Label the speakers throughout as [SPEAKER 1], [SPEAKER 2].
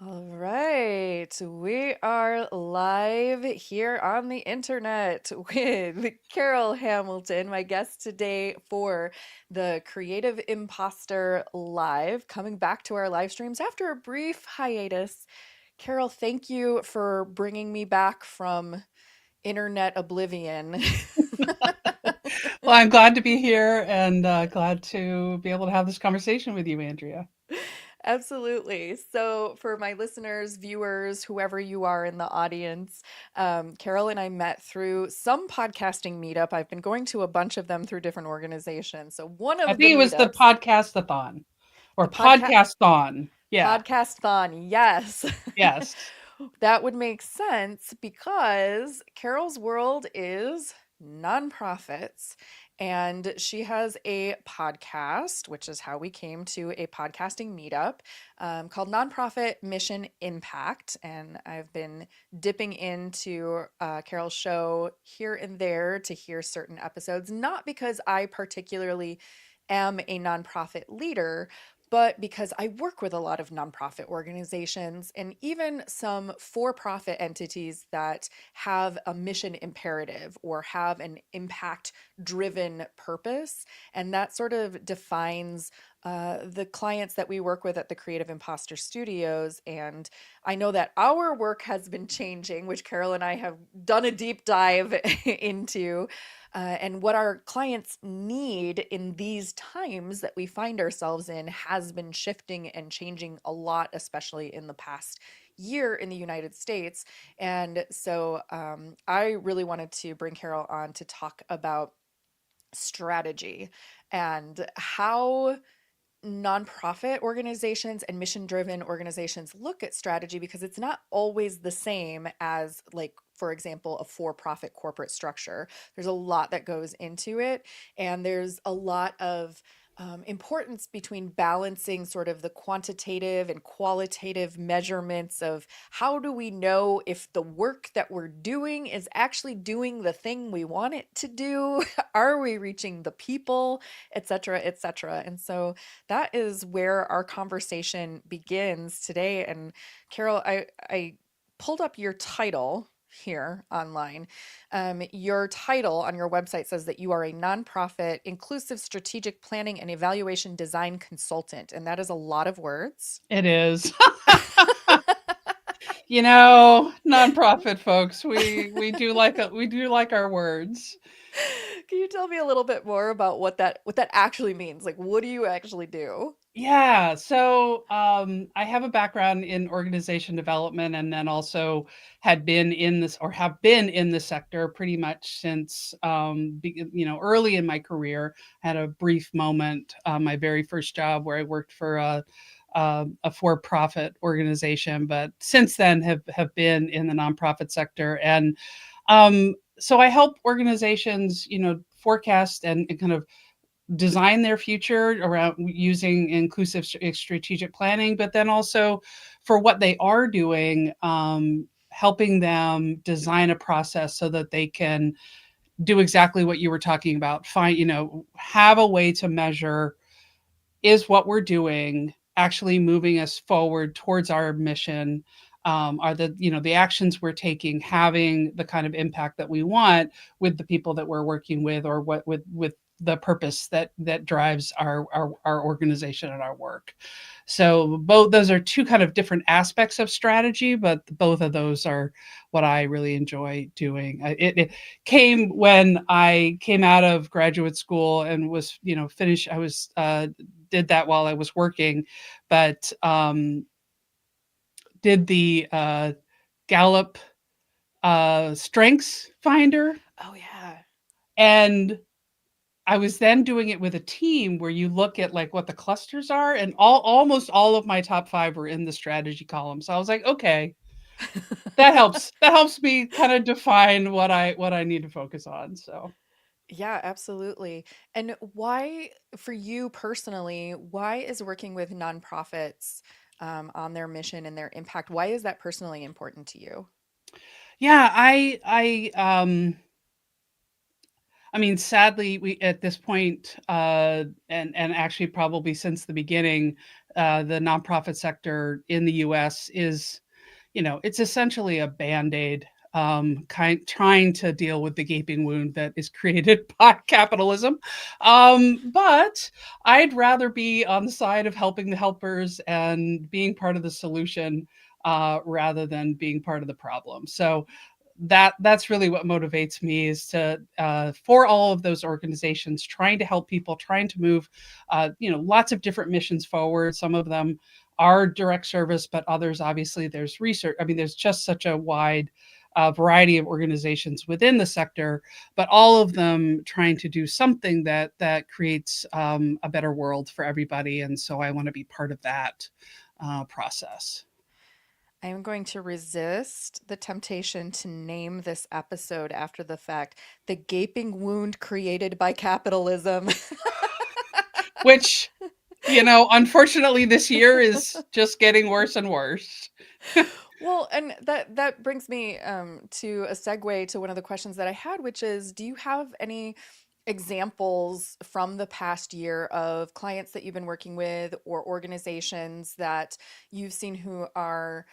[SPEAKER 1] All right, we are live here on the internet with Carol Hamilton, my guest today for the Creative Imposter Live, coming back to our live streams after a brief hiatus. Carol, thank you for bringing me back from internet oblivion.
[SPEAKER 2] Well, I'm glad to be here and glad to be able to have this conversation with you, Andrea.
[SPEAKER 1] Absolutely. So, for my listeners, viewers, whoever you are in the audience, Carol and I met through some podcasting meetup. I've been going to a bunch of them through different organizations. So, one
[SPEAKER 2] I
[SPEAKER 1] of the
[SPEAKER 2] think it was the
[SPEAKER 1] meetups,
[SPEAKER 2] podcast-a-thon
[SPEAKER 1] the
[SPEAKER 2] or
[SPEAKER 1] podcast
[SPEAKER 2] podcast-on. Yeah.
[SPEAKER 1] podcast-thon, yes.
[SPEAKER 2] Yes.
[SPEAKER 1] That would make sense because Carol's world is nonprofits. And she has a podcast, which is how we came to a podcasting meetup called Nonprofit Mission Impact. And I've been dipping into Carol's show here and there to hear certain episodes, not because I particularly am a nonprofit leader, but because I work with a lot of nonprofit organizations and even some for profit entities that have a mission imperative or have an impact driven purpose. And that sort of defines the clients that we work with at the Creative Imposter Studios. And I know that our work has been changing, which Carol and I have done a deep dive into and what our clients need in these times that we find ourselves in has been shifting and changing a lot, especially in the past year in the United States. And so I really wanted to bring Carol on to talk about strategy and how nonprofit organizations and mission driven organizations look at strategy because it's not always the same as, like, for example, a for profit corporate structure. There's a lot that goes into it, and there's a lot of importance between balancing sort of the quantitative and qualitative measurements of how do we know if the work that we're doing is actually doing the thing we want it to do? Are we reaching the people, et cetera, et cetera? And so that is where our conversation begins today. And Carol, I pulled up your title here online. Your title on your website says that you are a nonprofit inclusive strategic planning and evaluation design consultant, and that is a lot of words.
[SPEAKER 2] It is. Nonprofit folks, we do like our words.
[SPEAKER 1] Can you tell me a little bit more about what that actually means? Like, what do you actually do?
[SPEAKER 2] Yeah, so I have a background in organization development and then also had been in this or have been in the sector pretty much since early in my career. I had a brief moment, my very first job where I worked for a for-profit organization, but since then have been in the nonprofit sector. And so I help organizations, forecast and kind of design their future around using inclusive strategic planning, but then also for what they are doing, helping them design a process so that they can do exactly what you were talking about. Have a way to measure, is what we're doing actually moving us forward towards our mission? Are the actions we're taking having the kind of impact that we want with the people that we're working with, or what with the purpose that drives our organization and our work? So both those are two kind of different aspects of strategy, but both of those are what I really enjoy doing. It came when I came out of graduate school and was, finished. I was did that while I was working, but did the Gallup Strengths Finder,
[SPEAKER 1] Oh yeah.
[SPEAKER 2] and I was then doing it with a team where you look at like what the clusters are, and almost all of my top 5 were in the strategy column. So I was like, okay, that helps. That helps me kind of define what I need to focus on. So
[SPEAKER 1] Yeah, absolutely. And why, for you personally, why is working with nonprofits on their mission and their impact, why is that personally important to you?
[SPEAKER 2] yeah, I mean, sadly, we at this point, and actually probably since the beginning, the nonprofit sector in the U.S. is, it's essentially a band-aid, kind trying to deal with the gaping wound that is created by capitalism. But I'd rather be on the side of helping the helpers and being part of the solution, rather than being part of the problem. So that's really what motivates me, is to, for all of those organizations trying to help people, trying to move, lots of different missions forward. Some of them are direct service, but others, obviously, there's research. I mean, there's just such a wide variety of organizations within the sector, but all of them trying to do something that creates, a better world for everybody. And so I want to be part of that process.
[SPEAKER 1] I am going to resist the temptation to name this episode after the fact, The Gaping Wound Created by Capitalism.
[SPEAKER 2] Which, unfortunately, this year is just getting worse and worse.
[SPEAKER 1] Well, and that brings me to a segue to one of the questions that I had, which is, do you have any examples from the past year of clients that you've been working with or organizations that you've seen who are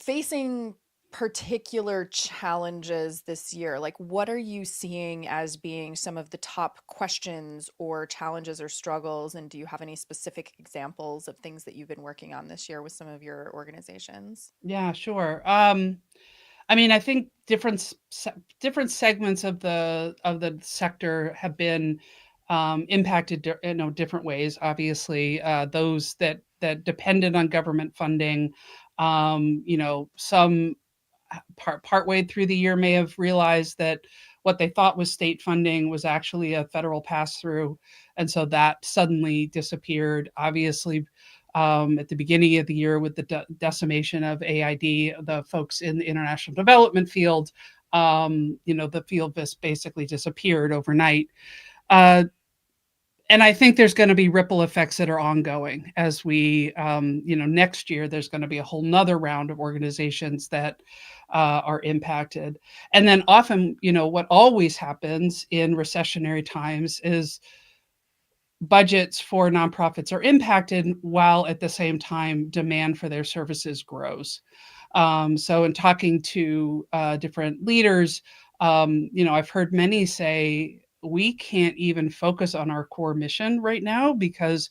[SPEAKER 1] facing particular challenges this year? Like, what are you seeing as being some of the top questions or challenges or struggles? And do you have any specific examples of things that you've been working on this year with some of your organizations?
[SPEAKER 2] Yeah, sure. I mean, I think different segments of the sector have been, impacted, different ways. Obviously, those that depended on government funding, some partway through the year may have realized that what they thought was state funding was actually a federal pass through, and so that suddenly disappeared. Obviously, at the beginning of the year, with the decimation of AID, the folks in the international development field, the field just basically disappeared overnight. Uh, and I think there's going to be ripple effects that are ongoing as we, next year, there's going to be a whole nother round of organizations that are impacted. And then often, what always happens in recessionary times is budgets for nonprofits are impacted, while at the same time demand for their services grows. So in talking to different leaders, I've heard many say, we can't even focus on our core mission right now because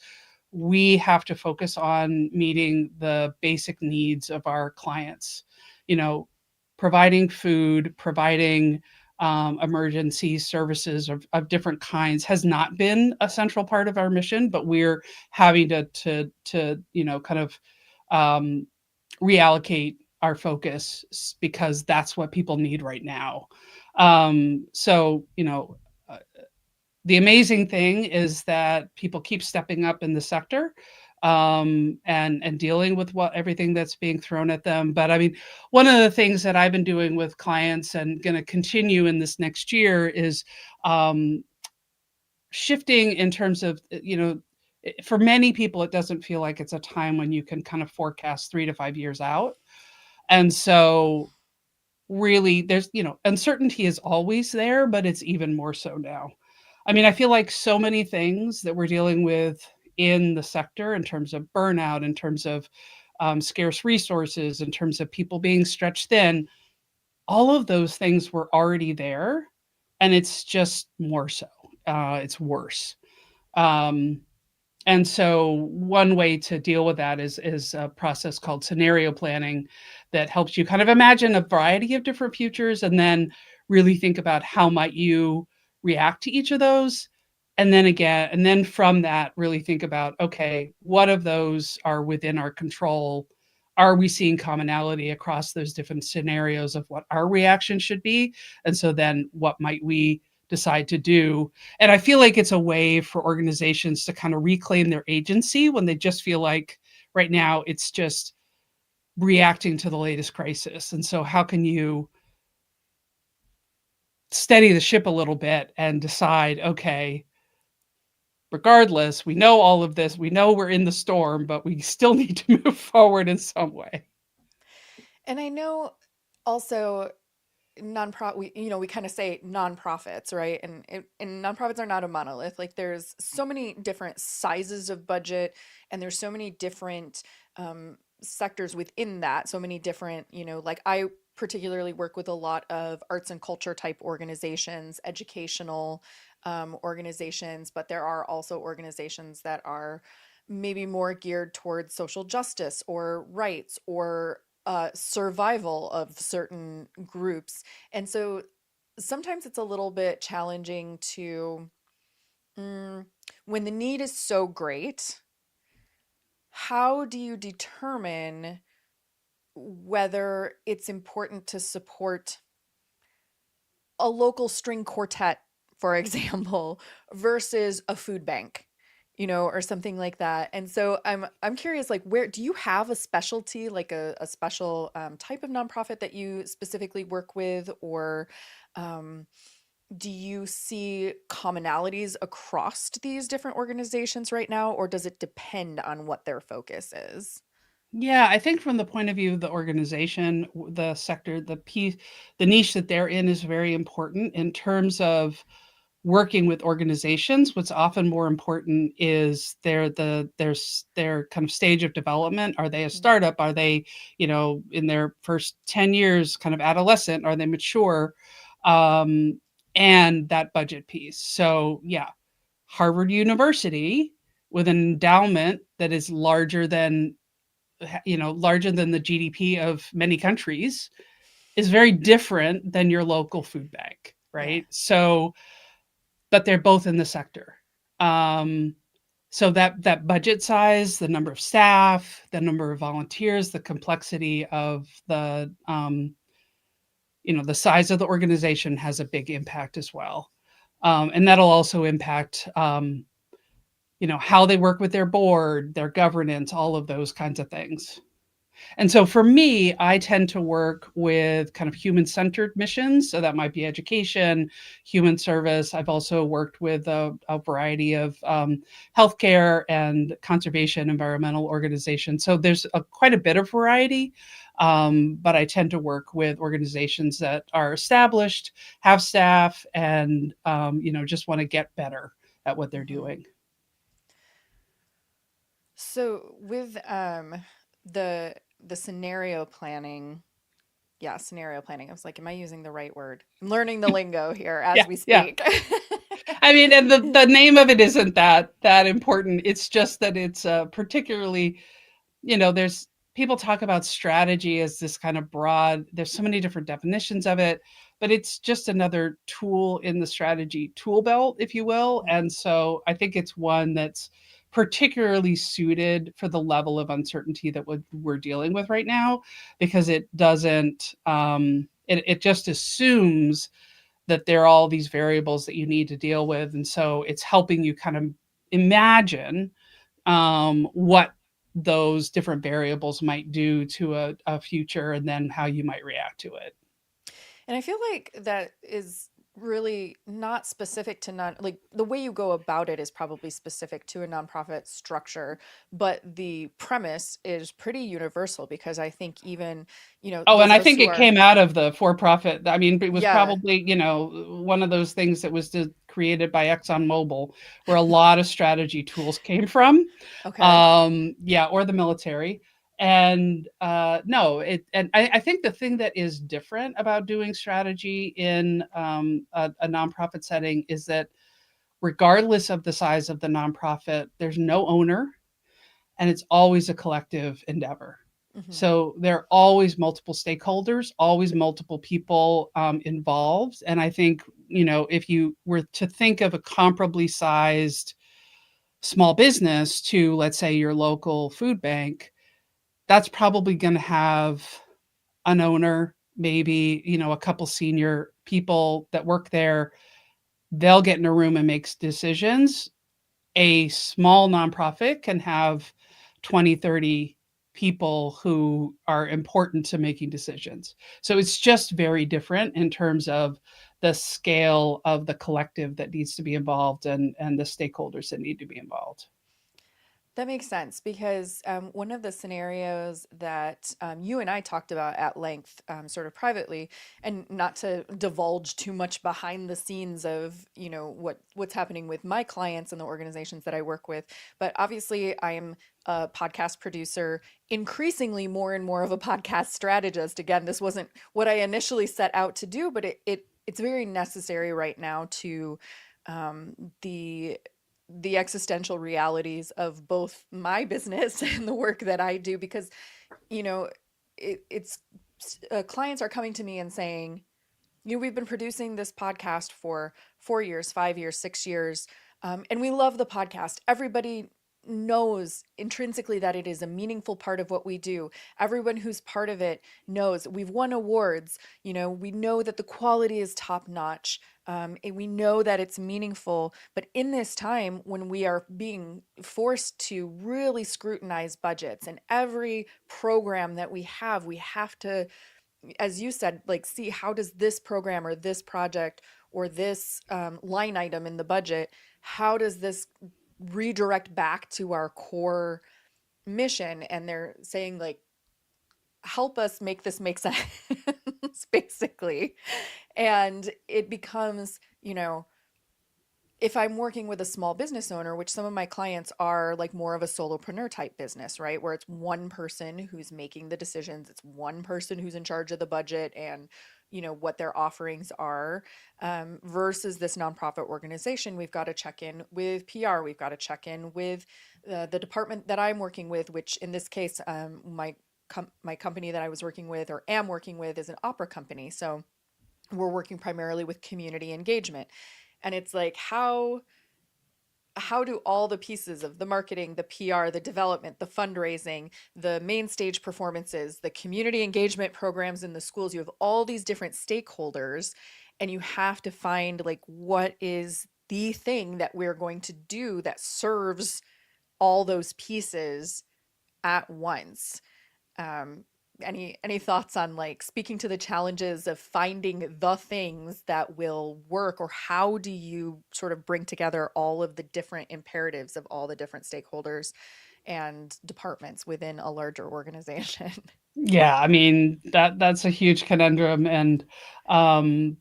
[SPEAKER 2] we have to focus on meeting the basic needs of our clients. You know, providing food, providing emergency services of different kinds has not been a central part of our mission, but we're having to kind of um, reallocate our focus because that's what people need right now. So, the amazing thing is that people keep stepping up in the sector, and dealing with everything that's being thrown at them. But I mean, one of the things that I've been doing with clients and going to continue in this next year is, um, shifting in terms of, for many people, it doesn't feel like it's a time when you can kind of forecast 3 to 5 years out. And so really, there's, uncertainty is always there, but it's even more so now. I mean, I feel like so many things that we're dealing with in the sector, in terms of burnout, in terms of scarce resources, in terms of people being stretched thin, all of those things were already there, and it's just more so. It's worse. Um, and so one way to deal with that is a process called scenario planning that helps you kind of imagine a variety of different futures, and then really think about how might you react to each of those. And then from that, really think about, okay, what of those are within our control? Are we seeing commonality across those different scenarios of what our reaction should be? And so then what might we decide to do? And I feel like it's a way for organizations to kind of reclaim their agency when they just feel like right now it's just reacting to the latest crisis. And so how can you steady the ship a little bit and decide, okay, regardless, we know all of this, we know we're in the storm, but we still need to move forward in some way.
[SPEAKER 1] And I know also we kind of say nonprofits, right? And nonprofits are not a monolith. Like there's so many different sizes of budget, and there's so many different sectors within that. So many different, like I particularly work with a lot of arts and culture type organizations, educational organizations, but there are also organizations that are maybe more geared towards social justice or rights or survival of certain groups. And so sometimes it's a little bit challenging to, mm, when the need is so great, how do you determine whether it's important to support a local string quartet, for example, versus a food bank, or something like that. And so I'm curious, like, where do you have a specialty, like a special type of nonprofit that you specifically work with, or um, do you see commonalities across these different organizations right now, or does it depend on what their focus is?
[SPEAKER 2] Yeah, I think from the point of view of the organization, the sector, the niche that they're in is very important in terms of working with organizations. What's often more important is their kind of stage of development. Are they a
[SPEAKER 1] Mm.
[SPEAKER 2] startup? Are they, in their first 10 years, kind of adolescent? Are they mature? Um, and that budget piece. So yeah, Harvard University with an endowment that is larger than the GDP of many countries is very different than your local food bank,
[SPEAKER 1] Yeah.
[SPEAKER 2] right? So, but they're both in the sector. Um, so that budget size, the number of staff, the number of volunteers, the complexity of the size of the organization has a big impact as well. And that'll also impact how they work with their board, their governance, all of those kinds of things. And so for me, I tend to work with kind of human centered missions. So that might be education, human service. I've also worked with a variety of healthcare and conservation environmental organizations. So there's quite a bit of variety. But I tend to work with organizations that are established, have staff, and just want to get better at what they're
[SPEAKER 1] Hmm.
[SPEAKER 2] doing.
[SPEAKER 1] So with the scenario planning, yeah, scenario planning. I was like, am I using the right word? I'm learning the lingo here as
[SPEAKER 2] Yeah,
[SPEAKER 1] we
[SPEAKER 2] yeah.
[SPEAKER 1] speak.
[SPEAKER 2] I mean, and the name of it isn't that important. It's just that it's particularly, there's people talk about strategy as this kind of broad. There's so many different definitions of it, but it's just another tool in the strategy tool belt, if you will.
[SPEAKER 1] Mhm.
[SPEAKER 2] And so I think it's one that's particularly suited for the level of uncertainty that we're dealing with right now, because it doesn't. It just assumes that there are all these variables that you need to deal with. And so it's helping you kind of imagine what those different variables might do to a future and then how you might react to it.
[SPEAKER 1] And I feel like that is really not specific to like the way you go about it is probably specific to a nonprofit structure, but the premise is pretty universal because I think even,
[SPEAKER 2] Oh,
[SPEAKER 1] those
[SPEAKER 2] and
[SPEAKER 1] of
[SPEAKER 2] I
[SPEAKER 1] us
[SPEAKER 2] think
[SPEAKER 1] who
[SPEAKER 2] it
[SPEAKER 1] are,
[SPEAKER 2] came out of the for profit. I mean, it was
[SPEAKER 1] yeah,
[SPEAKER 2] probably, one of those things that was created by ExxonMobil, where a lot of strategy tools came from.
[SPEAKER 1] okay.
[SPEAKER 2] Yeah, or the military. And no, and I think the thing that is different about doing strategy in a nonprofit setting is that regardless of the size of the nonprofit, there's no owner and it's always a collective endeavor.
[SPEAKER 1] Hmm.
[SPEAKER 2] So there are always multiple stakeholders, always multiple people involved. And I think, if you were to think of a comparably sized small business to, let's say, your local food bank, that's probably going to have an owner, maybe, a couple senior people that work there. They'll get in a room and make decisions. A small nonprofit can have 20, 30 people who are important to making decisions. So it's just very different in terms of the scale of the collective that needs to be involved and the stakeholders that need to be involved.
[SPEAKER 1] That makes sense because one of the scenarios that you and I talked about at length, sort of privately, and not to divulge too much behind the scenes of what's happening with my clients and the organizations that I work with, but obviously I am a podcast producer, increasingly more and more of a podcast strategist. Again, this wasn't what I initially set out to do, but it's very necessary right now to um, the the existential realities of both my business and the work that I do because you know it's clients are coming to me and saying, we've been producing this podcast for 4 years, 5 years, 6 years, and we love the podcast. Everybody knows intrinsically that it is a meaningful part of what we do. Everyone who's part of it knows we've won awards. We know that the quality is top notch. And we know that it's meaningful. But in this time when we are being forced to really scrutinize budgets and every program that we have to, as you said, like, see how does this program or this project or this line item in the budget, how does this redirect back to our core mission? And they're saying, like, help us make this make sense, basically. And it becomes, if I'm working with a small business owner, which some of my clients are, like more of a solopreneur type business, right? Where it's one person who's making the decisions, it's one person who's in charge of the budget and, what their offerings are, versus this nonprofit organization. We've got to check in with PR. We've got to check in with the department that I'm working with, which in this case, my company that I was working with or am working with is an opera company. So we're working primarily with community engagement. And it's like, how do all the pieces of the marketing, the PR, the development, the fundraising, the main stage performances, the community engagement programs in the schools, you have all these different stakeholders, and you have to find, like, what is the thing that we're going to do that serves all those pieces at once. um, any thoughts on, like, speaking to the challenges of finding the things that will work, or how do you sort of bring together all of the different imperatives of all the different stakeholders and departments within a larger organization?
[SPEAKER 2] Yeah, I mean, that's a huge conundrum, and, um,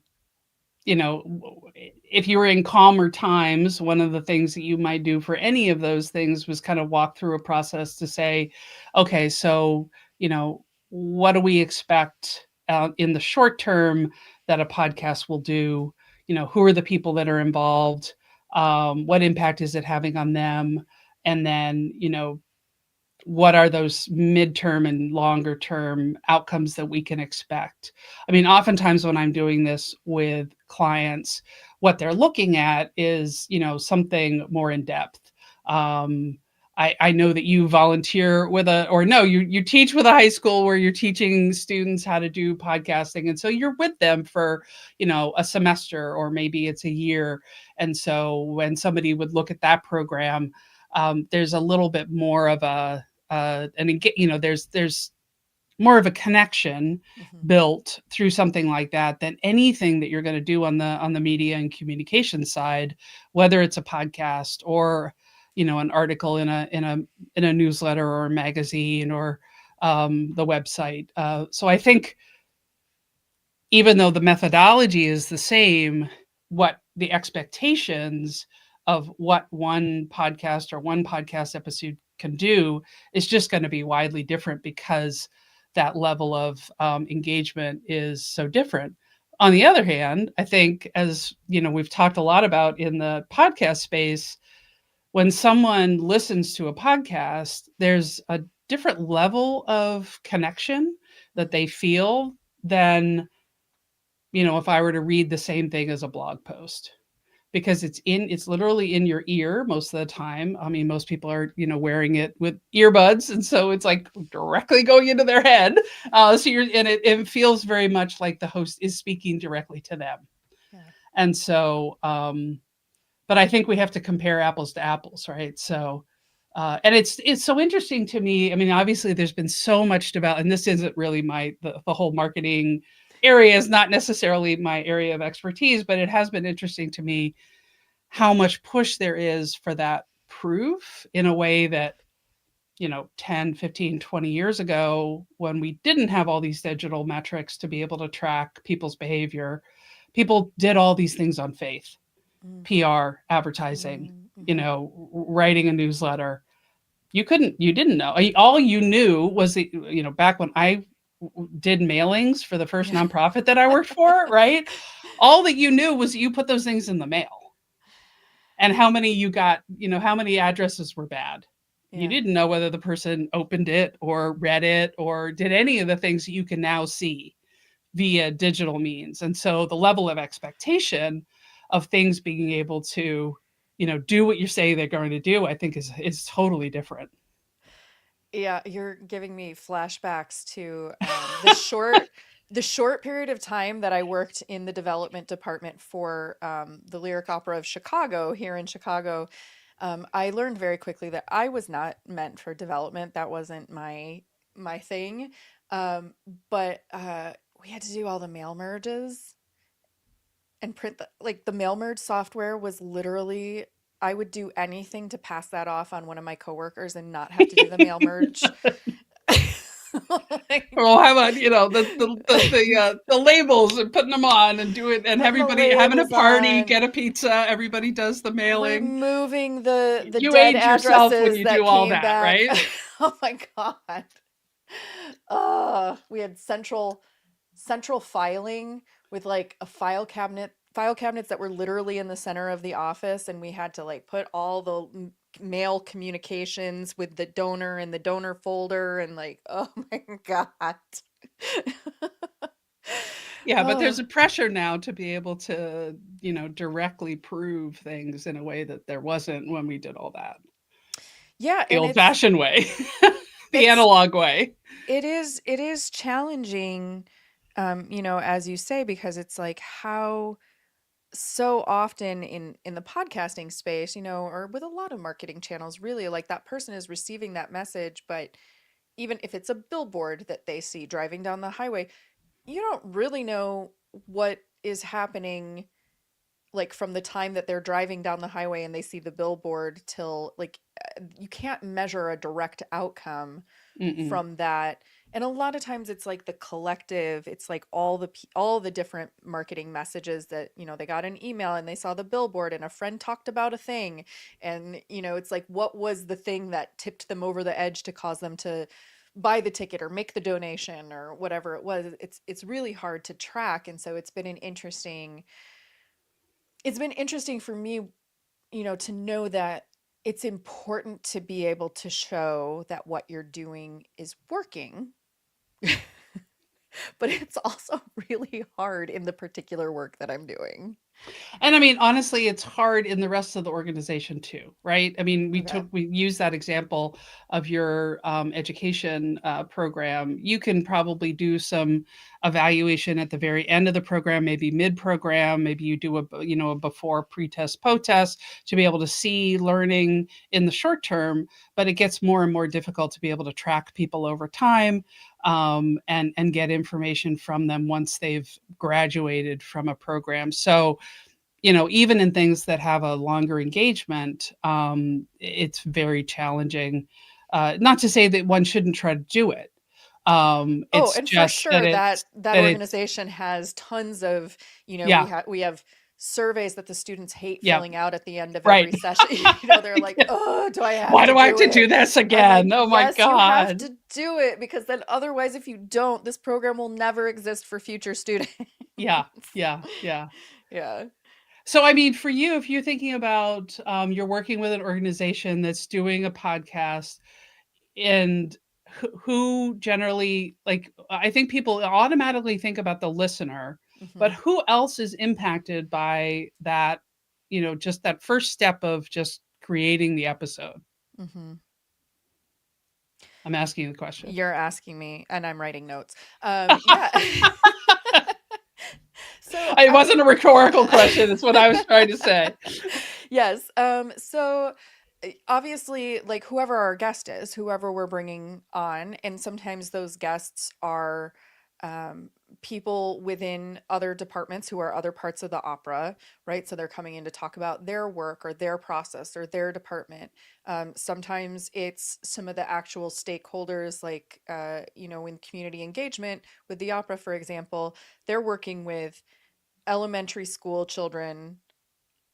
[SPEAKER 2] if you were in calmer times, one of the things that you might do for any of those things was kind of walk through a process to say, okay, so, what do we expect in the short term that a podcast will do? Who are the people that are involved? What impact is it having on them? And then, what are those midterm and longer term outcomes that we can expect? I mean, oftentimes when I'm doing this with clients, what they're looking at is, something more in depth. Um, I know that you volunteer with or no, you teach with a high school where you're teaching students how to do podcasting. And so you're with them for, a semester, or maybe it's a year. And so when somebody would look at that program, there's a little bit more of there's more of a connection
[SPEAKER 1] Mhm.
[SPEAKER 2] built through something like that than anything that you're going to do on the media and communication side, whether it's a podcast or, an article in a newsletter or a magazine or the website. So I think even though the methodology is the same, what the expectations of what one podcast or one podcast episode can do is just going to be widely different, because that level of engagement is so different. On the other hand, I think, as we've talked a lot about in the podcast space, when someone listens to a podcast, there's a different level of connection that they feel than, if I were to read the same thing as a blog post, because it's literally in your ear most of the time. I mean, most people are, wearing it with earbuds. And so it's like directly going into their head. And it feels very much like the host is speaking directly to them.
[SPEAKER 1] Yeah.
[SPEAKER 2] And so, but I think we have to compare apples to apples, right? So, and it's so interesting to me. I mean, obviously, there's been so much developed, and this isn't really the whole marketing area is not necessarily my area of expertise, but it has been interesting to me how much push there is for that proof in a way that, 10, 15, 20 years ago, when we didn't have all these digital metrics to be able to track people's behavior, people did all these things on faith,
[SPEAKER 1] Mm,
[SPEAKER 2] PR, advertising,
[SPEAKER 1] mm, mhm.
[SPEAKER 2] writing a newsletter. You didn't know. All you knew was that, back when I did mailings for the first
[SPEAKER 1] Yeah.
[SPEAKER 2] nonprofit that I worked for, right? All that you knew was that you put those things in the mail and how many you got, how many addresses were bad. You
[SPEAKER 1] Yeah.
[SPEAKER 2] didn't know whether the person opened it or read it or did any of the things that you can now see via digital means. And so the level of expectation of things being able to, do what you say they're going to do, I think is totally different.
[SPEAKER 1] Yeah, you're giving me flashbacks to the short period of time that I worked in the development department for the Lyric Opera of Chicago here in Chicago. I learned very quickly that I was not meant for development. That wasn't my thing. Um, but we had to do all the mail merges and print the mail merge software was literally I would do anything to pass that off on one of my coworkers and not have to do the mail merge. Like,
[SPEAKER 2] Well, how about, the labels and putting them on and do it and
[SPEAKER 1] putting the
[SPEAKER 2] everybody having a
[SPEAKER 1] labels
[SPEAKER 2] party,
[SPEAKER 1] on,
[SPEAKER 2] get a pizza, everybody does the mailing.
[SPEAKER 1] removing the
[SPEAKER 2] You
[SPEAKER 1] dead
[SPEAKER 2] age yourself when
[SPEAKER 1] addresses
[SPEAKER 2] you
[SPEAKER 1] that
[SPEAKER 2] do all
[SPEAKER 1] came
[SPEAKER 2] that,
[SPEAKER 1] back.
[SPEAKER 2] right?
[SPEAKER 1] Oh my God. We had central filing with like a file cabinets that were literally in the center of the office, and we had to like put all the mail communications with the donor in the donor folder, and like, oh my God.
[SPEAKER 2] Yeah, but
[SPEAKER 1] Oh,
[SPEAKER 2] there's a pressure now to be able to, directly prove things in a way that there wasn't when we did all that.
[SPEAKER 1] yeah,
[SPEAKER 2] The
[SPEAKER 1] and it's
[SPEAKER 2] old-fashioned way, the
[SPEAKER 1] it's
[SPEAKER 2] analog way.
[SPEAKER 1] it is challenging, as you say, because it's like how so often in the podcasting space, or with a lot of marketing channels, really, like that person is receiving that message, but even if it's a billboard that they see driving down the highway, you don't really know what is happening, like from the time that they're driving down the highway and they see the billboard till like you can't measure a direct outcome
[SPEAKER 2] Mm-mm.
[SPEAKER 1] from that. And a lot of times it's like the collective, it's like all the different marketing messages that, they got an email and they saw the billboard and a friend talked about a thing, and it's like what was the thing that tipped them over the edge to cause them to buy the ticket or make the donation or whatever it was. It's really hard to track, and so it's been interesting for me, to know that it's important to be able to show that what you're doing is working, but it's also really hard in the particular work that I'm doing.
[SPEAKER 2] And I mean, honestly, it's hard in the rest of the organization too, right? I mean,
[SPEAKER 1] Okay.
[SPEAKER 2] we used that example of your education program. You can probably do some evaluation at the very end of the program, maybe mid-program, maybe you do a before pre-test, post-test to be able to see learning in the short term, but it gets more and more difficult to be able to track people over time, and get information from them once they've graduated from a program. So even in things that have a longer engagement, it's very challenging. Not to say that one shouldn't try to do it.
[SPEAKER 1] Oh,
[SPEAKER 2] It's
[SPEAKER 1] and for
[SPEAKER 2] just that
[SPEAKER 1] sure that
[SPEAKER 2] it's
[SPEAKER 1] organization has tons of,
[SPEAKER 2] yeah,
[SPEAKER 1] we have surveys that the students hate
[SPEAKER 2] yeah,
[SPEAKER 1] filling out at the end of
[SPEAKER 2] right.
[SPEAKER 1] every session. They're like, "Oh, do I have
[SPEAKER 2] Why
[SPEAKER 1] to
[SPEAKER 2] do I have
[SPEAKER 1] do
[SPEAKER 2] to do
[SPEAKER 1] it?"
[SPEAKER 2] this
[SPEAKER 1] I'm like,
[SPEAKER 2] again? Oh my
[SPEAKER 1] "Yes, you have
[SPEAKER 2] god.
[SPEAKER 1] to do it, because then otherwise if you don't, this program will never exist for future students."
[SPEAKER 2] Yeah, yeah, yeah.
[SPEAKER 1] Yeah.
[SPEAKER 2] So, I mean, for you, if you're thinking about you're working with an organization that's doing a podcast, and who generally, like, I think people automatically think about the listener, but
[SPEAKER 1] Mhm.
[SPEAKER 2] who else is impacted by that, just that first step of just creating the episode?
[SPEAKER 1] Mhm.
[SPEAKER 2] I'm asking you the question.
[SPEAKER 1] You're asking me and I'm writing notes. Yeah. So
[SPEAKER 2] It
[SPEAKER 1] I
[SPEAKER 2] wasn't a
[SPEAKER 1] mean,
[SPEAKER 2] rhetorical question, it's what I was trying to say.
[SPEAKER 1] yes. So obviously, like whoever our guest is, whoever we're bringing on, and sometimes those guests are um, people within other departments who are other parts of the opera, right? So they're coming in to talk about their work or their process or their department. Sometimes it's some of the actual stakeholders, like, in community engagement with the opera, for example, they're working with elementary school children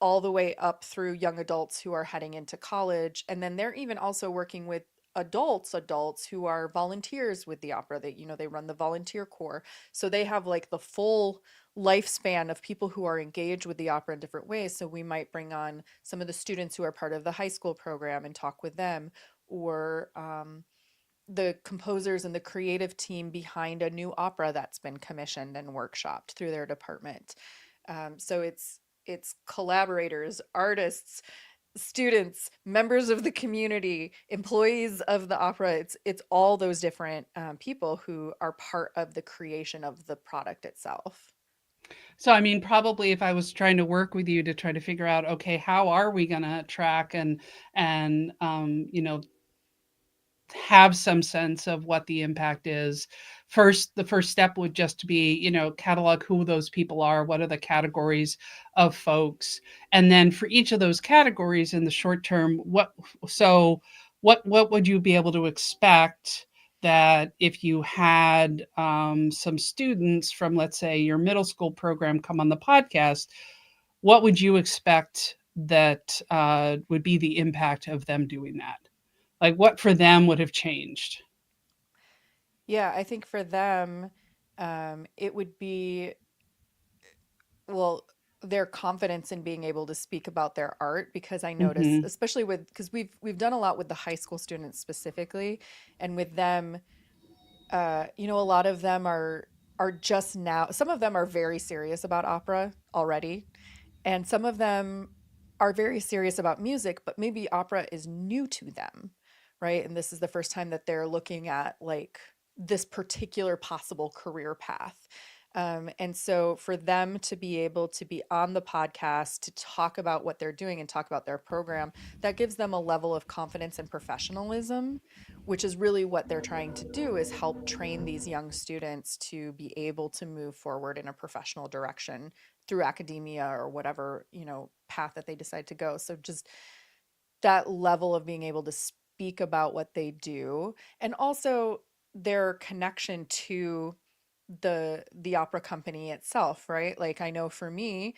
[SPEAKER 1] all the way up through young adults who are heading into college. And then they're even also working with adults who are volunteers with the opera. They run the volunteer corps. So they have like the full lifespan of people who are engaged with the opera in different ways. So we might bring on some of the students who are part of the high school program and talk with them, or the composers and the creative team behind a new opera that's been commissioned and workshopped through their department. So it's collaborators, artists, students, members of the community, employees of the opera. It's all those different people who are part of the creation of the product itself.
[SPEAKER 2] So, I mean, probably if I was trying to work with you to try to figure out, okay, how are we going to track and have some sense of what the impact is. The first step would just be, catalog who those people are, what are the categories of folks, and then for each of those categories in the short term, what would you be able to expect that if you had some students from, let's say, your middle school program come on the podcast, what would you expect that would be the impact of them doing that? Like, what for them would have changed?
[SPEAKER 1] Yeah, I think for them, it would be, well, their confidence in being able to speak about their art, because I notice,
[SPEAKER 2] Mhm.
[SPEAKER 1] especially with, because we've done a lot with the high school students specifically, and with them, a lot of them are just now. Some of them are very serious about opera already, and some of them are very serious about music, but maybe opera is new to them, right? And this is the first time that they're looking at like this particular possible career path. And so for them to be able to be on the podcast to talk about what they're doing and talk about their program, that gives them a level of confidence and professionalism, which is really what they're trying to do, is help train these young students to be able to move forward in a professional direction through academia or whatever, path that they decide to go. So just that level of being able to speak about what they do, and also their connection to the opera company itself, right? Like, I know for me,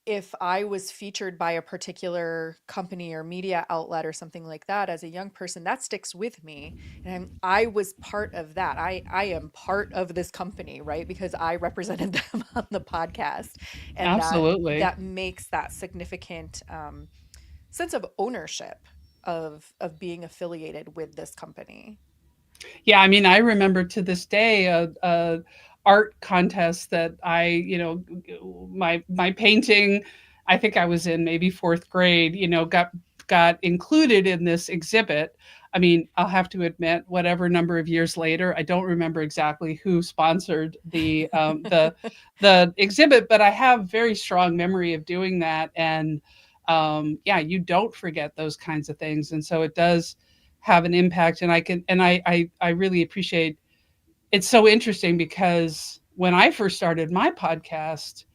[SPEAKER 1] if I was featured by a particular company or media outlet or something like that as a young person, that sticks with me. And I was part of that. I am part of this company, right? Because I represented them on the podcast. And
[SPEAKER 2] Absolutely.
[SPEAKER 1] that makes that significant sense of ownership of being affiliated with this company.
[SPEAKER 2] Yeah, I mean, I remember to this day a art contest that my painting, I think I was in maybe 4th grade, got included in this exhibit. I mean, I'll have to admit, whatever number of years later, I don't remember exactly who sponsored the exhibit, but I have very strong memory of doing that. And yeah, you don't forget those kinds of things, and so it does have an impact. And I really appreciate, it's so interesting because when I first started my podcast,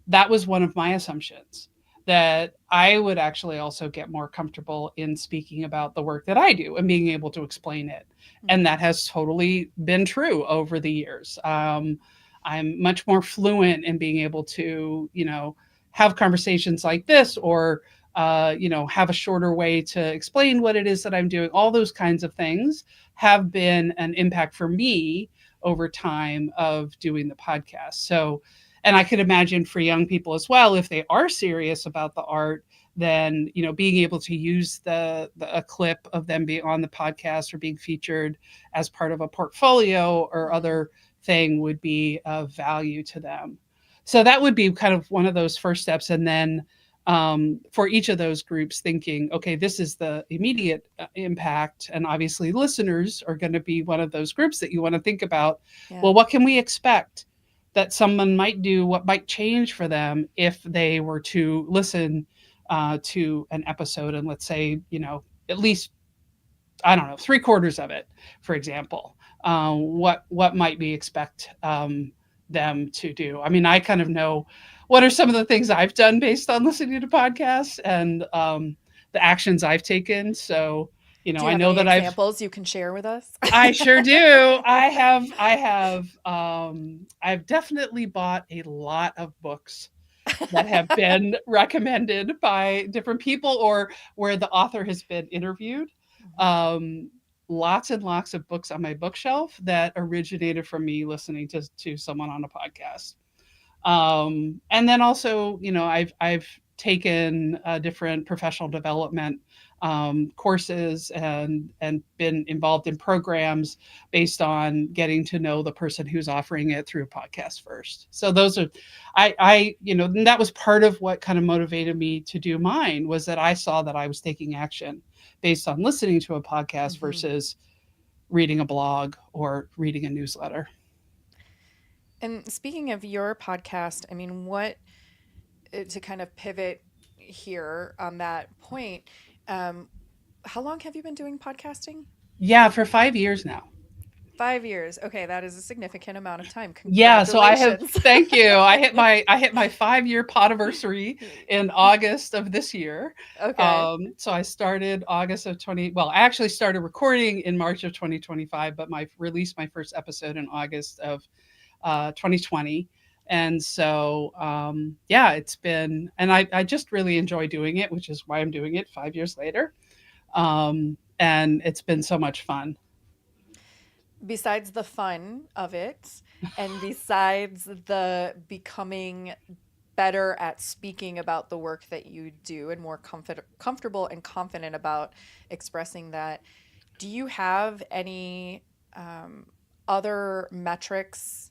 [SPEAKER 2] that was one of my assumptions, that I would actually also get more comfortable in speaking about the work that I do and being able to explain it. And that
[SPEAKER 1] Mhm.
[SPEAKER 2] has totally been true over the years. I'm much more fluent in being able to, have conversations like this, or have a shorter way to explain what it is that I'm doing. All those kinds of things have been an impact for me over time of doing the podcast. So, and I could imagine for young people as well, if they are serious about the art, then being able to use a clip of them being on the podcast or being featured as part of a portfolio or
[SPEAKER 1] Mhm.
[SPEAKER 2] other thing would be of value to them. So that would be kind of one of those first steps. And then for each of those groups, thinking, okay, this is the immediate impact. And obviously, listeners are going to be one of those groups that you want to think about.
[SPEAKER 1] Yeah.
[SPEAKER 2] Well, what can we expect that someone might do? What might change for them if they were to listen to an episode and, let's say, at least I don't know, three quarters of it, for example. What might we expect them to do? I mean, I kind of know what are some of the things I've done based on listening to podcasts and the actions I've taken. So,
[SPEAKER 1] Do you
[SPEAKER 2] I
[SPEAKER 1] have
[SPEAKER 2] know
[SPEAKER 1] any
[SPEAKER 2] that
[SPEAKER 1] examples you can share with us?
[SPEAKER 2] I sure do. I've definitely bought a lot of books that have been recommended by different people or where the author has been interviewed.
[SPEAKER 1] Mhm.
[SPEAKER 2] Um, Lots and lots of books on my bookshelf that originated from me listening to someone on a podcast. And then also, I've taken different professional development courses and been involved in programs based on getting to know the person who's offering it through a podcast first. So those are, and that was part of what kind of motivated me to do mine was that I saw that I was taking action based on listening to a podcast
[SPEAKER 1] Mhm.
[SPEAKER 2] versus reading a blog or reading a newsletter.
[SPEAKER 1] And speaking of your podcast, I mean, what to kind of pivot here on that point, um, how long have you been doing podcasting?
[SPEAKER 2] Yeah, for 5 years now.
[SPEAKER 1] 5 years. Okay, that is a significant amount of time.
[SPEAKER 2] Yeah, so I have
[SPEAKER 1] Congratulations.
[SPEAKER 2] thank you. I hit my 5-year podiversary in August of this year.
[SPEAKER 1] Okay.
[SPEAKER 2] So I started August of 20 well, I actually started recording in March of 2025, but my released my first episode in August of 2020. And so yeah, it's been and I just really enjoy doing it, which is why I'm doing it 5 years later. And it's been so much fun.
[SPEAKER 1] Besides the fun of it, and besides the becoming better at speaking about the work that you do and more comfortable and confident about expressing that, do you have any um, other metrics,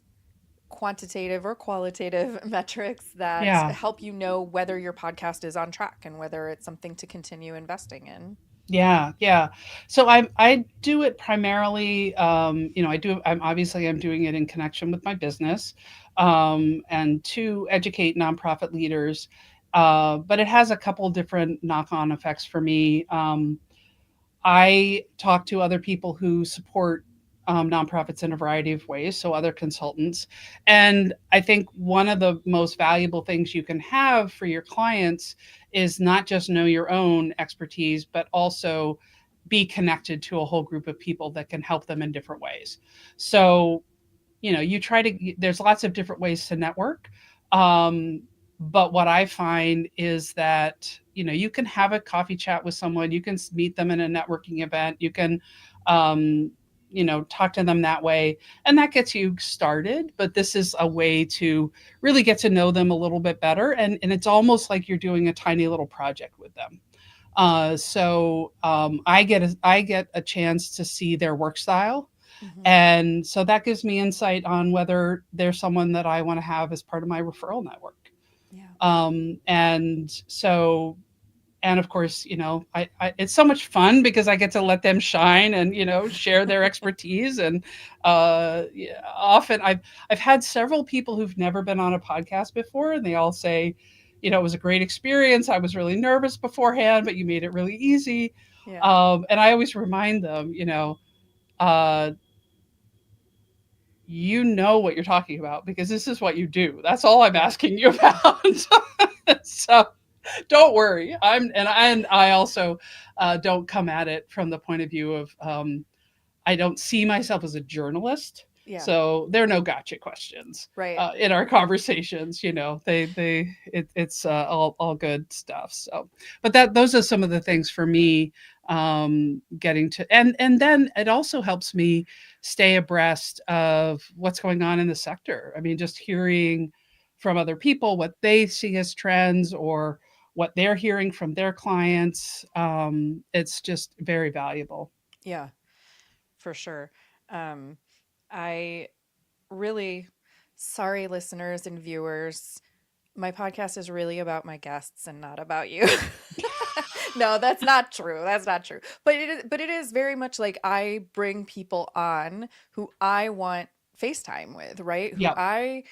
[SPEAKER 1] quantitative or qualitative metrics that
[SPEAKER 2] Yeah.
[SPEAKER 1] help you know whether your podcast is on track and whether it's something to continue investing in?
[SPEAKER 2] Yeah, yeah. So I do it primarily, I'm doing it in connection with my business, and to educate nonprofit leaders. But it has a couple different knock-on effects for me. I talk to other people who support nonprofits in a variety of ways, so other consultants. And I think one of the most valuable things you can have for your clients is not just know your own expertise, but also be connected to a whole group of people that can help them in different ways. So, there's lots of different ways to network. Um, but what I find is that, you can have a coffee chat with someone, you can meet them in a networking event, you can, um, talk to them that way, and that gets you started. But this is a way to really get to know them a little bit better. And it's almost like you're doing a tiny little project with them. I get a chance to see their work style,
[SPEAKER 1] Hmm.
[SPEAKER 2] and so that gives me insight on whether there's someone that I want to have as part of my referral network.
[SPEAKER 1] Yeah.
[SPEAKER 2] And so, and of course, it's so much fun because I get to let them shine and share their expertise. And yeah, often I've had several people who've never been on a podcast before, and they all say, it was a great experience. I was really nervous beforehand, but you made it really easy.
[SPEAKER 1] Yeah.
[SPEAKER 2] And I always remind them, uh, you know what you're talking about because this is what you do. That's all I'm
[SPEAKER 1] Yeah.
[SPEAKER 2] asking you about. So don't worry. I also don't come at it from the point of view of I don't see myself as a journalist.
[SPEAKER 1] Yeah.
[SPEAKER 2] So there are no gotcha questions
[SPEAKER 1] Right.
[SPEAKER 2] in our conversations. It's all good stuff. So, but those are some of the things for me, getting to, and then it also helps me stay abreast of what's going on in the sector. I mean, just hearing from other people what they see as trends or what they're hearing from their clients. It's just very valuable.
[SPEAKER 1] Yeah, for sure. Um, I really, sorry, listeners and viewers. My podcast is really about my guests and not about you. No, that's not true. That's not true. But it is very much like I bring people on who I want FaceTime with, right? Who
[SPEAKER 2] Yep.
[SPEAKER 1] I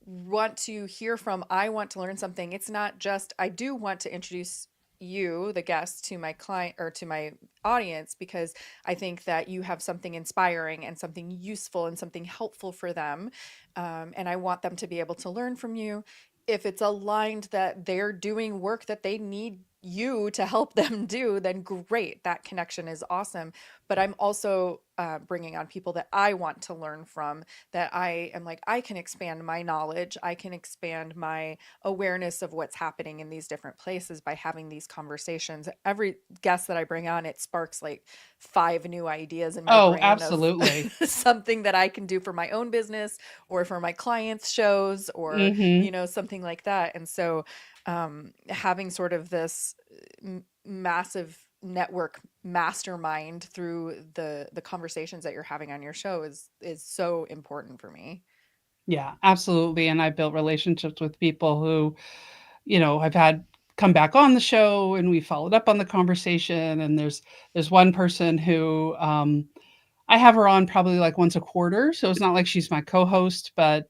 [SPEAKER 1] want to hear from. I want to learn something. It's not just I do want to introduce you, the guest, to my client or to my audience because I think that you have something inspiring and something useful and something helpful for them. And I want them to be able to learn from you. If it's aligned that they're doing work that they need you to help them do, then great. That connection is awesome. But I'm also bringing on people that I want to learn from, that I am like, I can expand my knowledge, I can expand my awareness of what's happening in these different places by having these conversations. Every guest that I bring on, it sparks like 5 new ideas in my
[SPEAKER 2] Oh,
[SPEAKER 1] brain of
[SPEAKER 2] absolutely.
[SPEAKER 1] something that I can do for my own business or for my clients' shows or,
[SPEAKER 2] Mhm.
[SPEAKER 1] something like that. And so having sort of this massive network mastermind through the conversations that you're having on your show is so important for me.
[SPEAKER 2] Yeah, absolutely, and I've built relationships with people who, I've had come back on the show, and we followed up on the conversation, and there's one person who, I have her on probably, like, once a quarter, so it's not like she's my co-host, but,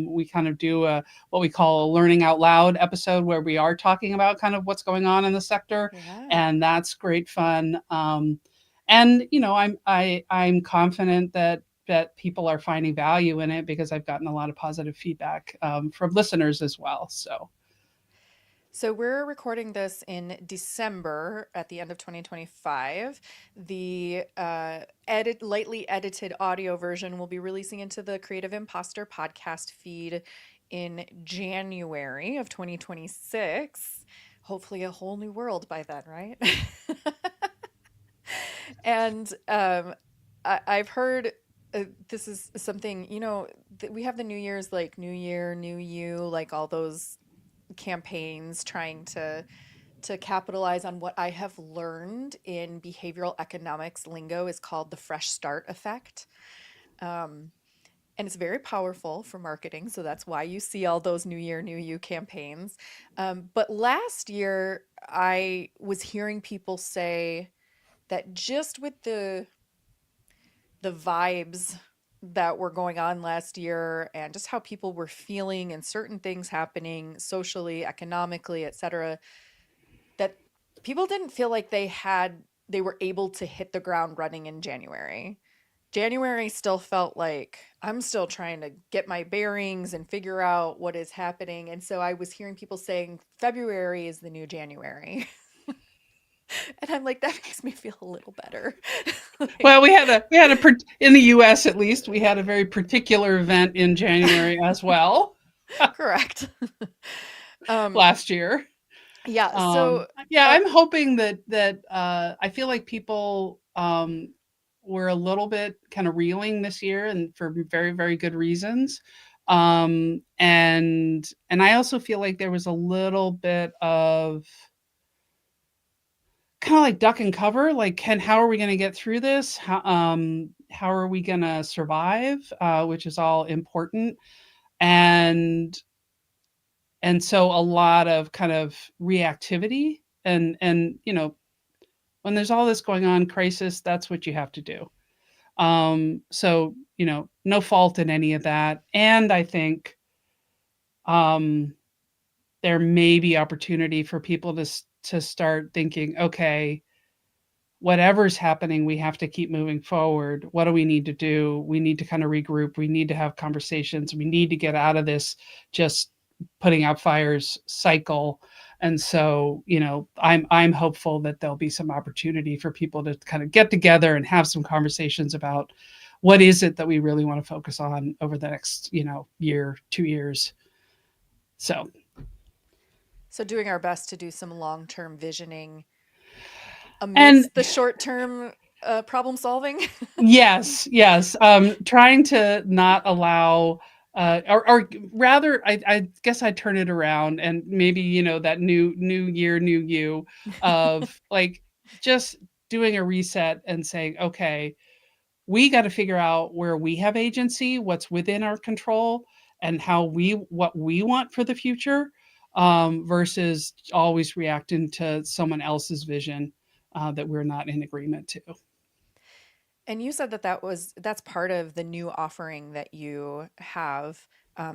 [SPEAKER 2] we kind of do a what we call a learning out loud episode where we are talking about kind of what's going on in the sector,
[SPEAKER 1] Yeah.
[SPEAKER 2] and that's great fun, and, I'm confident that people are finding value in it because I've gotten a lot of positive feedback, from listeners as well, so.
[SPEAKER 1] So we're recording this in December at the end of 2025. The lightly edited audio version will be releasing into the Creative Imposter podcast feed in January of 2026. Hopefully, a whole new world by then, right? And I've heard this is something, we have the New Year's, like New Year, New You, like all those campaigns trying to capitalize on what I have learned in behavioral economics lingo is called the fresh start effect. Um, and it's very powerful for marketing. So that's why you see all those New Year, New You campaigns. But last year, I was hearing people say that just with the vibes that were going on last year and just how people were feeling and certain things happening socially, economically, etc., that people didn't feel like they were able to hit the ground running in January. January still felt like I'm still trying to get my bearings and figure out what is happening. And so I was hearing people saying February is the new January. And I'm like, that makes me feel a little better.
[SPEAKER 2] Well,
[SPEAKER 1] Like,
[SPEAKER 2] in the US at least, we had a very particular event in January as well
[SPEAKER 1] correct. um,
[SPEAKER 2] last year.
[SPEAKER 1] yeah. So,
[SPEAKER 2] Yeah,
[SPEAKER 1] uh,
[SPEAKER 2] I'm hoping I feel like people were a little bit kind of reeling this year, and for very very good reasons. And I also feel like there was a little bit of kind of like duck and cover, like how are we going to get through this? How are we going to survive? Which is all important. And so a lot of kind of reactivity, and when there's all this going on, crisis, that's what you have to do. So, no fault in any of that. And I think um, there may be opportunity for people to start thinking, okay, whatever's happening, we have to keep moving forward. What do we need to do? We need to kind of regroup. We need to have conversations. We need to get out of this just putting out fires cycle. And so, I'm hopeful that there'll be some opportunity for people to kind of get together and have some conversations about what is it that we really want to focus on over the next, year, 2 years. So,
[SPEAKER 1] so doing our best to do some long-term visioning
[SPEAKER 2] and
[SPEAKER 1] amidst the short-term problem solving.
[SPEAKER 2] yes, yes. Trying to not allow, or rather, I guess I turn it around, and maybe that new year, new you, of like just doing a reset and saying, okay, we got to figure out where we have agency, what's within our control, and what we want for the future, versus always reacting to someone else's vision that we're not in agreement to.
[SPEAKER 1] And you said that that's part of the new offering that you have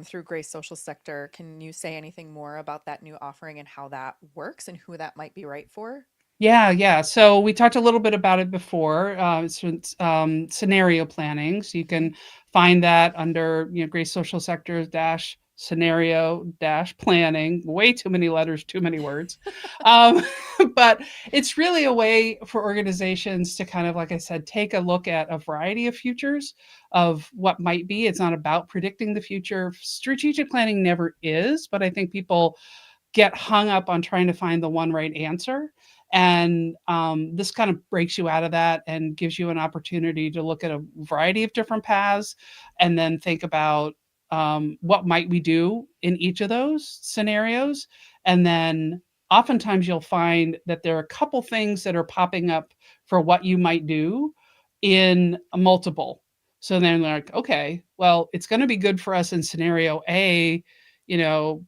[SPEAKER 1] through Grace Social Sector. Can you say anything more about that new offering and how that works and who that might be right for?
[SPEAKER 2] Yeah, yeah. So we talked a little bit about it before. It's scenario planning. So you
[SPEAKER 1] Hmm.
[SPEAKER 2] can find that under, Grace Social Sector dash scenario dash planning. Way too many letters, too many words. Um, but it's really a way for organizations to kind of, like I said, take a look at a variety of futures of what might be. It's not about predicting the future. Strategic planning never is, but I think people get hung up on trying to find the one right answer. And this kind of breaks you out of that and gives you an opportunity to look at a variety of different paths and then think about what might we do in each of those scenarios. And then oftentimes you'll find that there are a couple things that are popping up for what you might do in a multiple. So then they're like, okay, well, it's going to be good for us in scenario A, you know,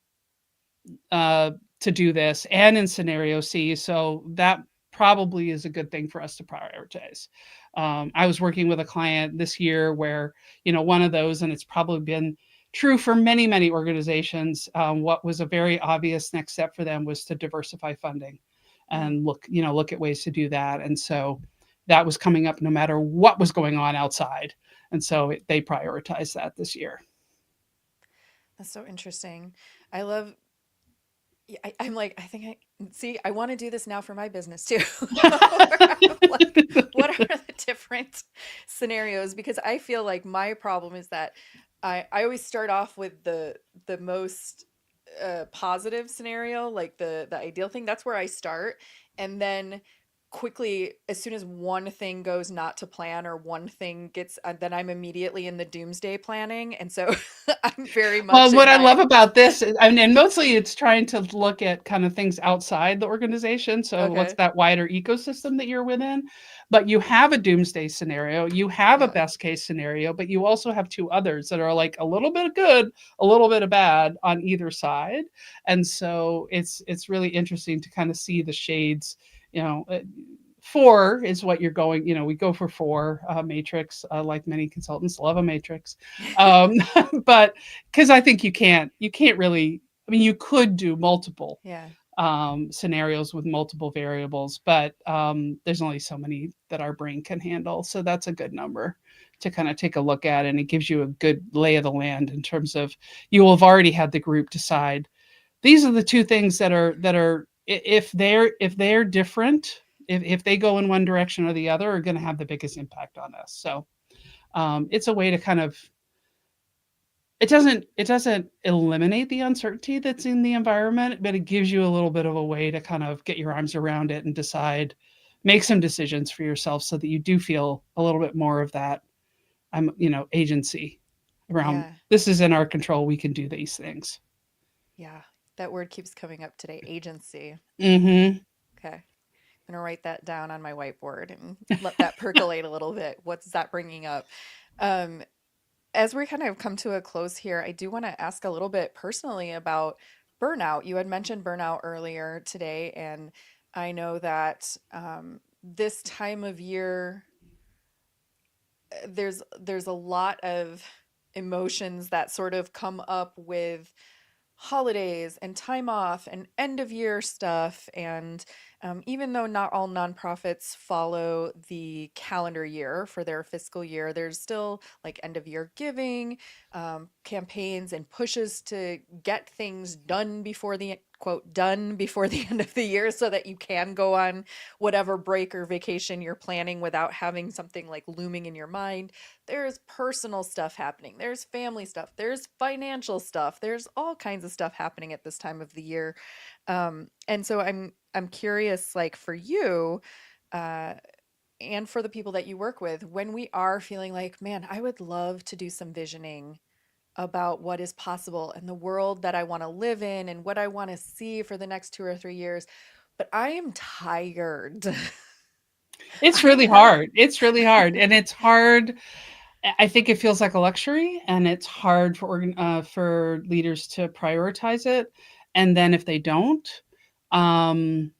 [SPEAKER 2] uh, to do this and in scenario C. So that probably is a good thing for us to prioritize. I was working with a client this year where, one of those, and it's probably been true for many, many organizations. What was a very obvious next step for them was to diversify funding
[SPEAKER 1] Mm,
[SPEAKER 2] and look at ways to do that. And so that was coming up no matter what was going on outside. And so they prioritized that this year.
[SPEAKER 1] that's so interesting. I love Yeah, I'm like, I think see, I want to do this now for my business too. Where I'm like, what are the different scenarios? Because I feel like my problem is that I always start off with the most positive scenario, like the ideal thing. That's where I start, and then quickly, as soon as one thing goes not to plan or one thing gets, then I'm immediately in the doomsday planning, and so I'm very
[SPEAKER 2] Well,
[SPEAKER 1] much
[SPEAKER 2] what
[SPEAKER 1] in
[SPEAKER 2] I
[SPEAKER 1] my
[SPEAKER 2] love about this, I mean, and mostly it's trying to look at kind of things outside the organization. So, what's
[SPEAKER 1] okay,
[SPEAKER 2] that wider ecosystem that you're within? But you have a doomsday scenario, you have a
[SPEAKER 1] yeah.
[SPEAKER 2] best case scenario, but you also have two others that are like a little bit of good, a little bit of bad on either side. And so it's really interesting to kind of see the shades. You know, 4 is what you're going. We go for 4 matrix. Like many consultants, love a matrix. Um, but because I think you can't really. I mean, you could do multiple
[SPEAKER 1] Yeah.
[SPEAKER 2] scenarios with multiple variables, but there's only so many that our brain can handle. So that's a good number to kind of take a look at, and it gives you a good lay of the land in terms of you will have already had the group decide these are the two things that are if they're different, if they go in one direction or the other, are going to have the biggest impact on us. So it's a way to kind of it doesn't eliminate the uncertainty that's in the environment, but it gives you a little bit of a way to kind of get your arms around it and decide, make some decisions for yourself so that you do feel a little bit more of that agency around
[SPEAKER 1] Yeah.
[SPEAKER 2] this is in our control. We can do these things.
[SPEAKER 1] Yeah. That word keeps coming up today. Agency.
[SPEAKER 2] Hmm.
[SPEAKER 1] Okay. I'm gonna write that down on my whiteboard and let that percolate a little bit. What's that bringing up? Um, as we kind of come to a close here, I do want to ask a little bit personally about burnout. You had mentioned burnout earlier today, and I know that this time of year, there's a lot of emotions that sort of come up with holidays and time off and end of year stuff. And even though not all nonprofits follow the calendar year for their fiscal year, there's still like end of year giving, campaigns, and pushes to get things done before the quote done before the end of the year so that you can go on whatever break or vacation you're planning without having something like looming in your mind. There's personal stuff happening, there's family stuff, there's financial stuff, there's all kinds of stuff happening at this time of the year. And so I'm curious, like for you, uh, and for the people that you work with, when we are feeling like, man, I would love to do some visioning about what is possible and the world that I want to live in and what I want to see for the next 2 or 3 years, but I am tired.
[SPEAKER 2] It's
[SPEAKER 1] I'm
[SPEAKER 2] really
[SPEAKER 1] having,
[SPEAKER 2] hard. It's really hard, and it's hard. I think it feels like a luxury, and it's hard for leaders to prioritize it. And then if they don't, um,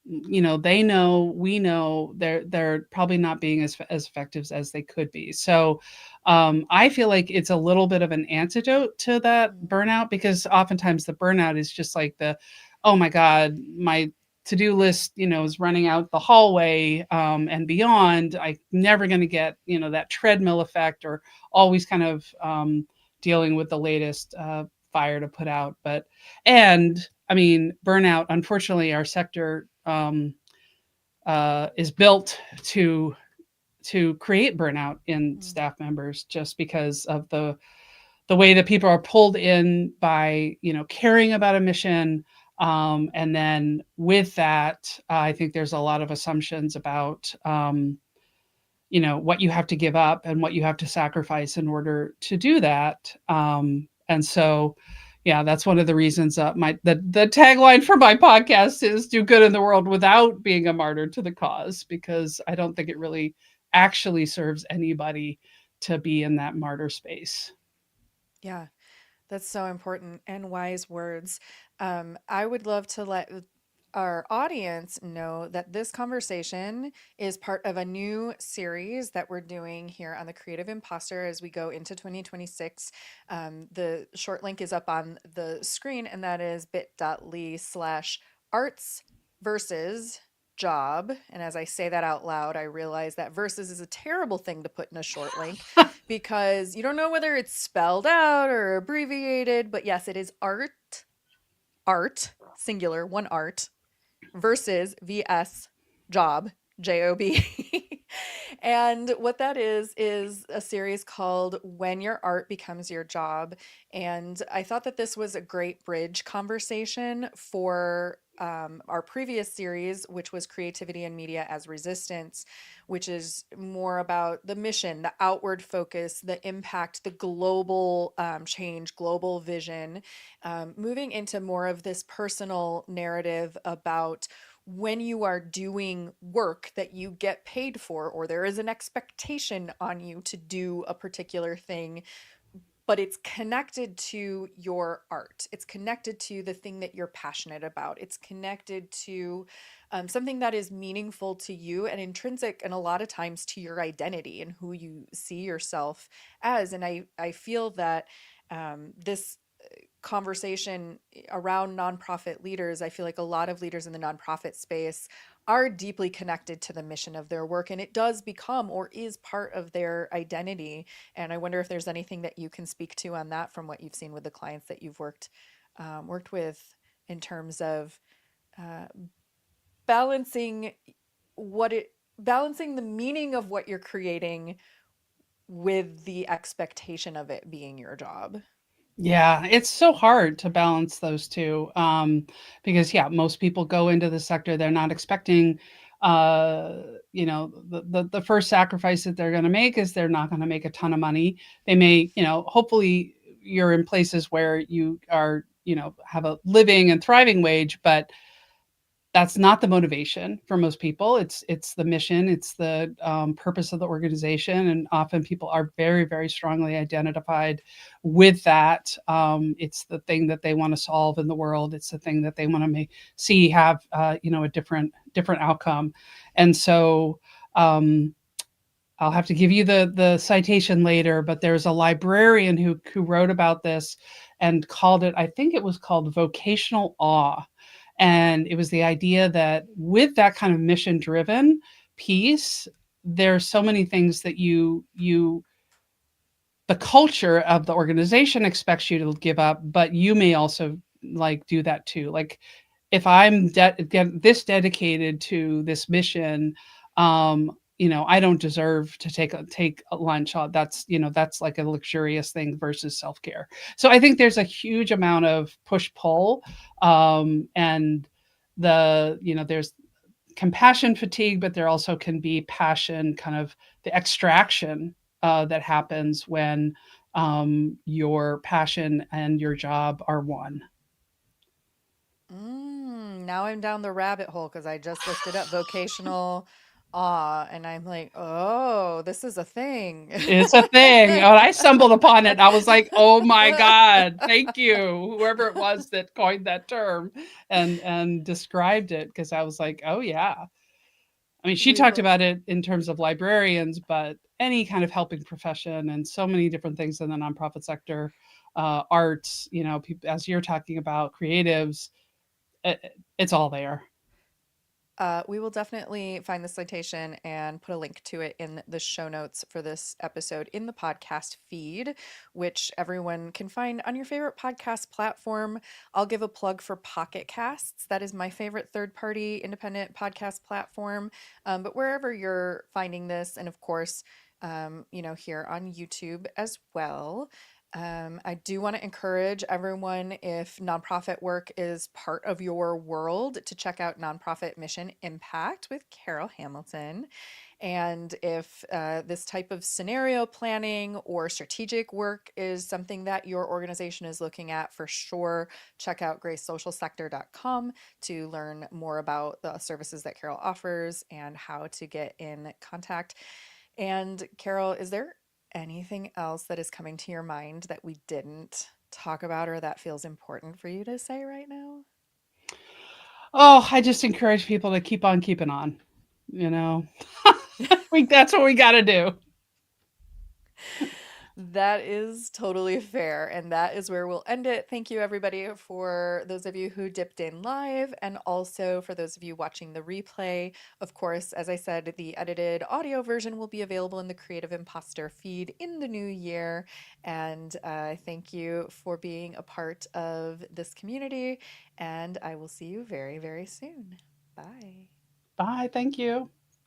[SPEAKER 2] they know, we know they're probably not being as effective as they could be. So I feel like it's a little bit of an antidote to that
[SPEAKER 1] Mm.
[SPEAKER 2] burnout, because oftentimes the burnout is just like the, oh my God, my to-do list, is running out the hallway, and beyond. I'm never going to get, that treadmill effect, or always kind of dealing with the latest fire to put out. But and I mean, burnout, unfortunately, our sector is built to create burnout in
[SPEAKER 1] Mm.
[SPEAKER 2] staff members, just because of the way that people are pulled in by, caring about a mission. And then with that, I think there's a lot of assumptions about, what you have to give up and what you have to sacrifice in order to do that. And so, yeah, that's one of the reasons, the tagline for my podcast is "Do good in the world without being a martyr to the cause," because I don't think it really actually serves anybody to be in that martyr space.
[SPEAKER 1] Yeah, that's so important and wise words. I would love to let our audience know that this conversation is part of a new series that we're doing here on the Creative Imposter as we go into 2026. The short link is up on the screen, and that is bit.ly/arts versus job. And as I say that out loud, I realize that versus is a terrible thing to put in a short link because you don't know whether it's spelled out or abbreviated. But yes, it is art, singular, one art, versus VS job, job. And what that is a series called When Your Art Becomes Your Job. And I thought that this was a great bridge conversation for our previous series, which was Creativity and Media as Resistance, which is more about the mission, the outward focus, the impact, the global change, global vision, moving into more of this personal narrative about when you are doing work that you get paid for, or there is an expectation on you to do a particular thing, but it's connected to your art. It's connected to the thing that you're passionate about. It's connected to something that is meaningful to you and intrinsic, and a lot of times to your identity and who you see yourself as. And I feel that this conversation around nonprofit leaders, I feel like a lot of leaders in the nonprofit space are deeply connected to the mission of their work, and it does become or is part of their identity. And I wonder if there's anything that you can speak to on that from what you've seen with the clients that you've worked with in terms of uh, balancing what it balancing the meaning of what you're creating with the expectation of it being your job.
[SPEAKER 2] Yeah, it's so hard to balance those two, because yeah, most people go into the sector, they're not expecting, uh, the first sacrifice that they're going to make is they're not going to make a ton of money. They may, hopefully you're in places where you are, have a living and thriving wage, but that's not the motivation for most people. It's the mission, it's the purpose of the organization, and often people are very, very strongly identified with that. It's the thing that they want to solve in the world. It's the thing that they want to see have a different outcome. And so I'll have to give you the citation later, but there's a librarian who wrote about this and called it, I think it was called vocational awe. And it was the idea that with that kind of mission driven piece, there's so many things that the culture of the organization expects you to give up, but you may also like do that too. Like if I'm this dedicated to this mission, I don't deserve to take a lunch. That's like a luxurious thing versus self care. So I think there's a huge amount of push pull, and there's compassion fatigue, but there also can be passion, kind of the extraction that happens when your passion and your job are one.
[SPEAKER 1] Now I'm down the rabbit hole because I just looked it up. Vocational. And I'm like, oh, this is a thing.
[SPEAKER 2] It's a thing. Oh, I stumbled upon it. I was like, "Oh my god, thank you, whoever it was that coined that term and described it," because I was like, "Oh, yeah." I mean, she
[SPEAKER 1] We
[SPEAKER 2] talked
[SPEAKER 1] will.
[SPEAKER 2] about it in terms of librarians, but any kind of helping profession and so many different things in the nonprofit sector, arts, as you're talking about creatives, it's all there.
[SPEAKER 1] We will definitely find the citation and put a link to it in the show notes for this episode in the podcast feed, which everyone can find on your favorite podcast platform. I'll give a plug for Pocket Casts. That is my favorite third party independent podcast platform. But wherever you're finding this, and of course, here on YouTube as well. I do want to encourage everyone, if nonprofit work is part of your world, to check out Nonprofit Mission Impact with Carol Hamilton. And if this type of scenario planning or strategic work is something that your organization is looking at, for sure, check out gracesocialsector.com to learn more about the services that Carol offers and how to get in contact. And Carol, is there anything else that is coming to your mind that we didn't talk about or that feels important for you to say right now?
[SPEAKER 2] Oh, I just encourage people to keep on keeping on, you know? I think that's what we gotta do.
[SPEAKER 1] That is totally fair. And that is where we'll end it. Thank you, everybody, for those of you who dipped in live, and also for those of you watching the replay. Of course, as I said, the edited audio version will be available in the Creative Imposter feed in the new year. And thank you for being a part of this community. And I will see you very, very soon. Bye.
[SPEAKER 2] Bye, thank you.